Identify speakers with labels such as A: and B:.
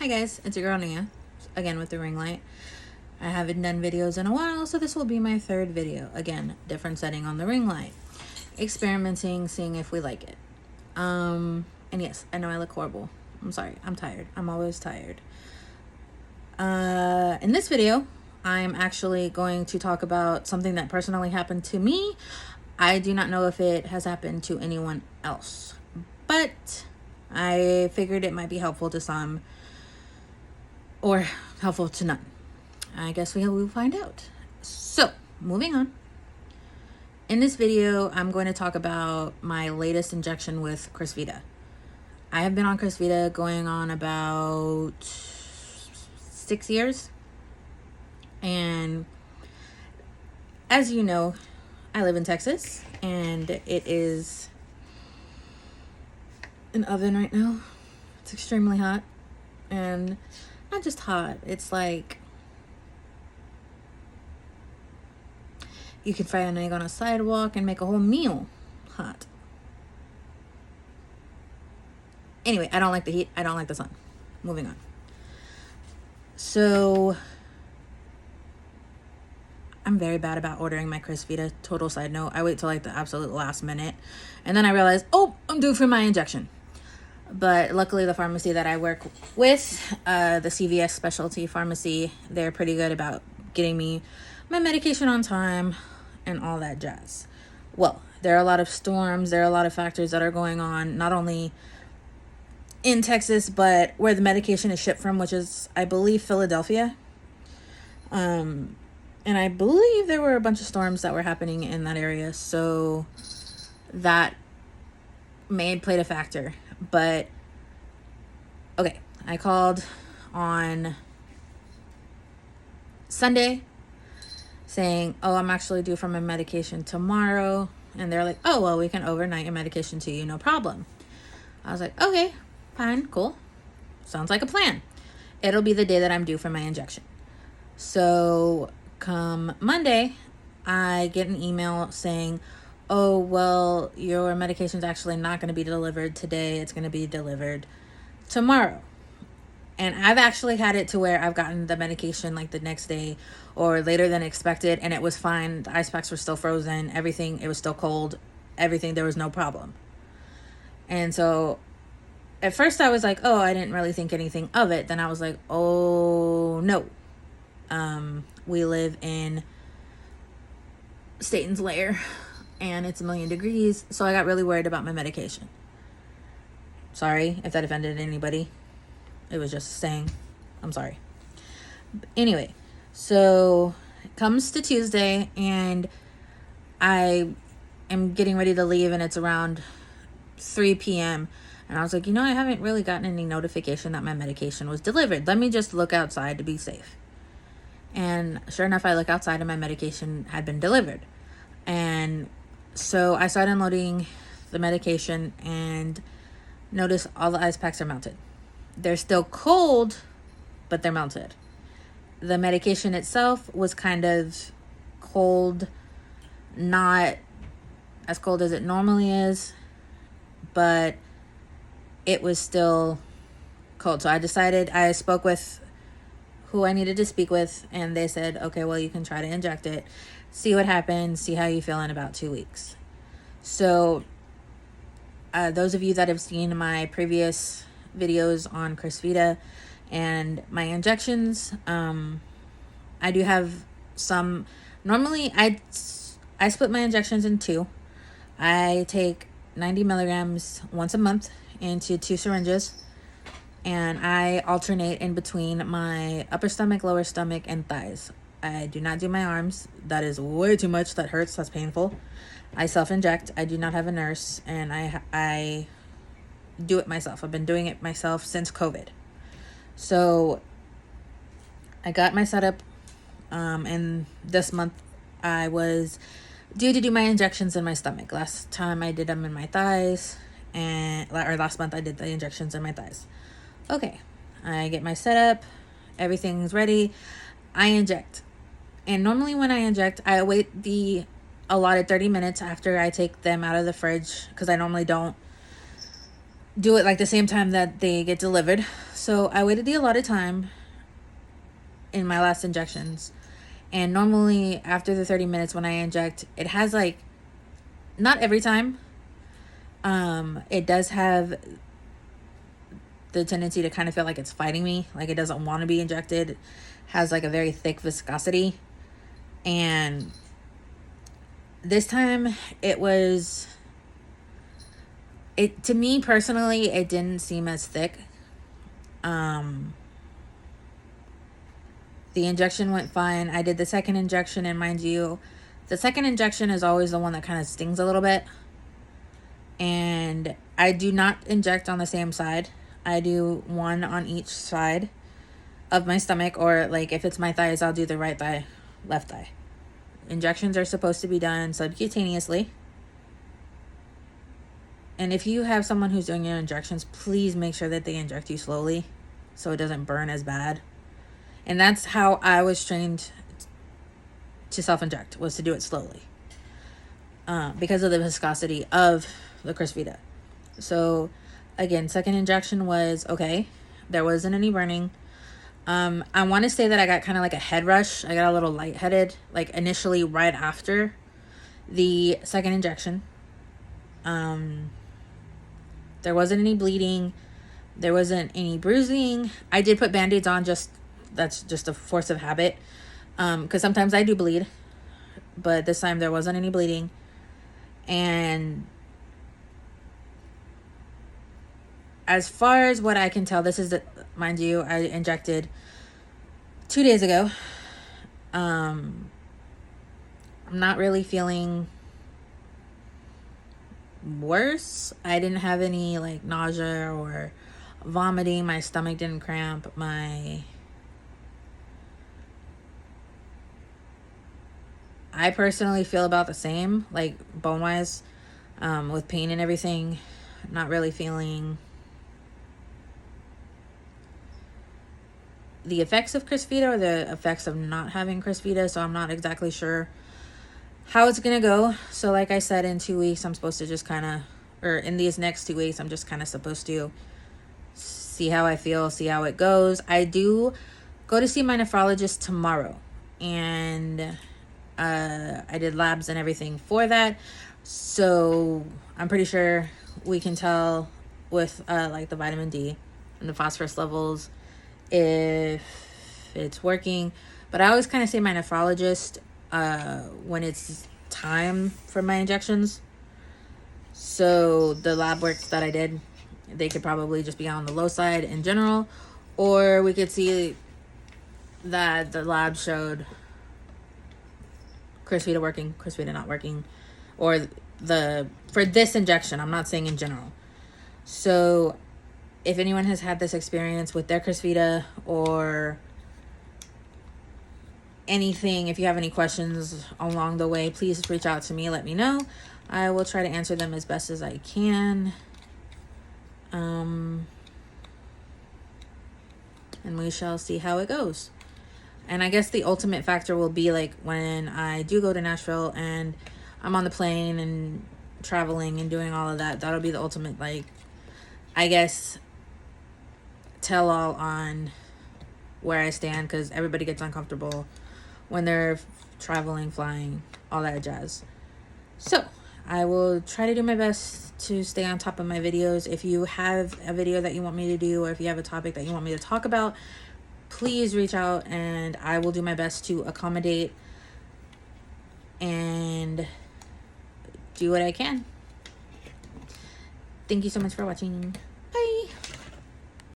A: Hi guys, it's your girl Nia, again with the ring light. I haven't done videos in a while, so this will be my third video. Again, different setting on the ring light. Experimenting, seeing if we like it. And yes, I know I look horrible. I'm sorry, I'm tired. I'm always tired. In this video, I'm actually going to talk about something that personally happened to me. I do not know if it has happened to anyone else, but I figured it might be helpful to some or helpful to none. I guess we will find out. So, moving on. In this video, I'm going to talk about my latest injection with Crysvita. I have been on Crysvita going on about 6 years. And as you know, I live in Texas and it is an oven right now. It's extremely hot. And not just hot, it's like you can fry an egg on a sidewalk and make a whole meal hot. Anyway, I don't like the heat. I don't like the sun. Moving on. So I'm very bad about ordering my Crysvita. Total side note. I wait till like the absolute last minute. And then I realize, oh, I'm due for my injection. But luckily the pharmacy that I work with, the CVS specialty pharmacy, they're pretty good about getting me my medication on time and all that jazz. Well, there are a lot of storms. There are a lot of factors that are going on, not only in Texas, but where the medication is shipped from, which is, I believe, Philadelphia. And I believe there were a bunch of storms that were happening in that area. So that may have played a factor. But, okay, I called on Sunday saying, oh, I'm actually due for my medication tomorrow. And they're like, oh, well, we can overnight your medication to you, no problem. I was like, okay, fine, cool. Sounds like a plan. It'll be the day that I'm due for my injection. So come Monday, I get an email saying, oh, well, your medication's actually not going to be delivered today. It's going to be delivered tomorrow. And I've actually had it to where I've gotten the medication like the next day or later than expected, and it was fine. The ice packs were still frozen. Everything, it was still cold. Everything, there was no problem. And so at first I was like, oh, I didn't really think anything of it. Then I was like, oh, no. We live in Satan's lair and it's 1,000,000 degrees. So I got really worried about my medication. Sorry if that offended anybody. It was just saying, I'm sorry. Anyway, so it comes to Tuesday and I am getting ready to leave and it's around 3 p.m. And I was like, I haven't really gotten any notification that my medication was delivered. Let me just look outside to be safe. And sure enough, I look outside and my medication had been delivered. And so I started unloading the medication and notice all the ice packs are melted. They're still cold, but they're melted. The medication itself was kind of cold, not as cold as it normally is, but it was still cold. So I spoke with who I needed to speak with, and they said, okay, well, you can try to inject it, see what happens, see how you feel in about 2 weeks. So those of you that have seen my previous videos on Crysvita and my injections, I do have some. Normally I split my injections in two. I take 90 milligrams once a month into 2 syringes, and I alternate in between my upper stomach, lower stomach, and thighs. I do not do my arms. That is way too much. That hurts. That's painful. I self-inject. I do not have a nurse, and I do it myself. I've been doing it myself since COVID. So I got my setup, and this month I was due to do my injections in my stomach. Last time I did them in my thighs, or last month I did the injections in my thighs. Okay, I get my setup, everything's ready, I inject. And normally when I inject, I wait the allotted 30 minutes after I take them out of the fridge, because I normally don't do it like the same time that they get delivered. So I waited the allotted time in my last injections. And normally after the 30 minutes when I inject, it has like, not every time, it does have the tendency to kind of feel like it's fighting me, like it doesn't want to be injected. It has like a very thick viscosity. And this time to me personally, it didn't seem as thick. The injection went fine. I did the second injection, and mind you, the second injection is always the one that kind of stings a little bit. And I do not inject on the same side. I do one on each side of my stomach, or like if it's my thighs, I'll do the right thigh, left thigh. Injections are supposed to be done subcutaneously. And if you have someone who's doing your injections, please make sure that they inject you slowly so it doesn't burn as bad. And that's how I was trained to self-inject, was to do it slowly. Because of the viscosity of the Crysvita. So again, second injection was okay. There wasn't any burning. I want to say that I got kind of like a head rush. I got a little lightheaded, like initially right after the second injection. There wasn't any bleeding. There wasn't any bruising. I did put Band-Aids on, that's just a force of habit. Because sometimes I do bleed. But this time there wasn't any bleeding. And as far as what I can tell, this is, mind you, I injected 2 days ago. I'm not really feeling worse. I didn't have any like nausea or vomiting. My stomach didn't cramp. I personally feel about the same, like bone wise, with pain and everything. Not really feeling the effects of Crysvita or the effects of not having Crysvita, so I'm not exactly sure how it's gonna go. So like I said, in 2 weeks I'm supposed to just kind of, or in these next 2 weeks, I'm just kind of supposed to see how I feel, see how it goes. I do go to see my nephrologist tomorrow, and I did labs and everything for that, so I'm pretty sure we can tell with like the vitamin D and the phosphorus levels if it's working. But I always kind of say my nephrologist when it's time for my injections. So the lab works that I did, they could probably just be on the low side in general, or we could see that the lab showed Crysvita working, Crysvita not working, or for this injection. I'm not saying in general. So if anyone has had this experience with their Crysvita or anything, if you have any questions along the way, please reach out to me, let me know. I will try to answer them as best as I can. And we shall see how it goes. And I guess the ultimate factor will be like when I do go to Nashville and I'm on the plane and traveling and doing all of that. That'll be the ultimate, like, I guess, tell all on where I stand, because everybody gets uncomfortable when they're traveling, flying, all that jazz. So I will try to do my best to stay on top of my videos. If you have a video that you want me to do, or if you have a topic that you want me to talk about, please reach out and I will do my best to accommodate and do what I can. Thank you so much for watching.